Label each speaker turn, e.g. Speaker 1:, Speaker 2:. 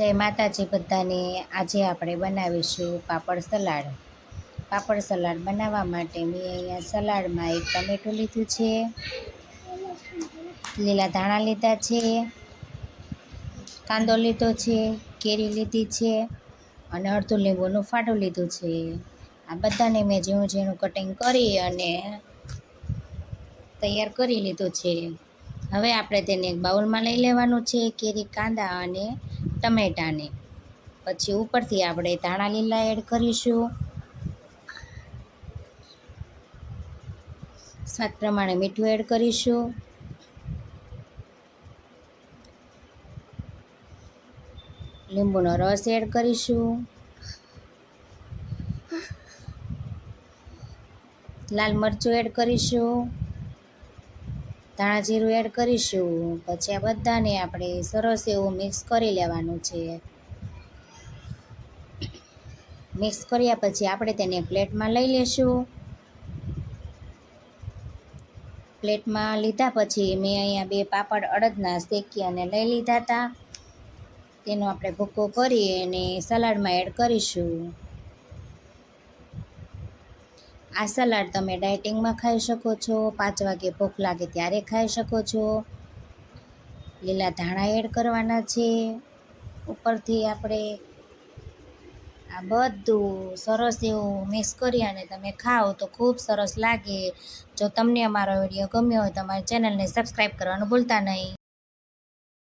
Speaker 1: જય માતાજી બધાને। આજે આપણે બનાવીશું પાપડ સલાડ। પાપડ સલાડ બનાવવા માટે મેં અહીંયા સલાડમાં એક ટમેટું લીધું છે, લીલા ધાણા લીધા છે, કાંદો લીધો છે, કેરી લીધી છે અને અડધું લીંબુનું ફાટું લીધું છે। આ બધાને મેં ઝીણું ઝીણું કટિંગ કરી અને તૈયાર કરી લીધું છે। હવે આપણે તેને એક બાઉલમાં લઈ લેવાનું છે, કેરી, કાંદા અને ટમેટાને। પછી ઉપરથી આપણે ધાણા લીલા એડ કરીશું, સ્વાદ પ્રમાણે મીઠું એડ કરીશું, લીંબુનો રસ એડ કરીશું, લાલ મરચું એડ કરીશું, ધાણા જીરું એડ કરીશું। પછી આ બધાને આપણે સરસ એવું મિક્સ કરી લેવાનું છે। મિક્સ કર્યા પછી આપણે તેને પ્લેટમાં લઈ લેશું। પ્લેટમાં લીધા પછી મેં અહીંયા 2 પાપડ અડદના શેકી અને લઈ લીધા હતા। તેનો આપણે ભૂકો કરી અને સલાડમાં એડ કરીશું। આ સલાડ તમે ડાયટિંગમાં ખાઈ શકો છો, 5 વાગે ભૂખ લાગે ત્યારે ખાઈ શકો છો। લીલા ધાણા એડ કરવાના છે ઉપરથી। આપણે આ બધું સરસ એવું મિક્સ કરી અને તમે ખાઓ તો ખૂબ સરસ લાગે। જો તમને અમારો વિડીયો ગમ્યો હોય તો અમારી ચેનલને સબસ્ક્રાઈબ કરવાનું ભૂલતા નહીં।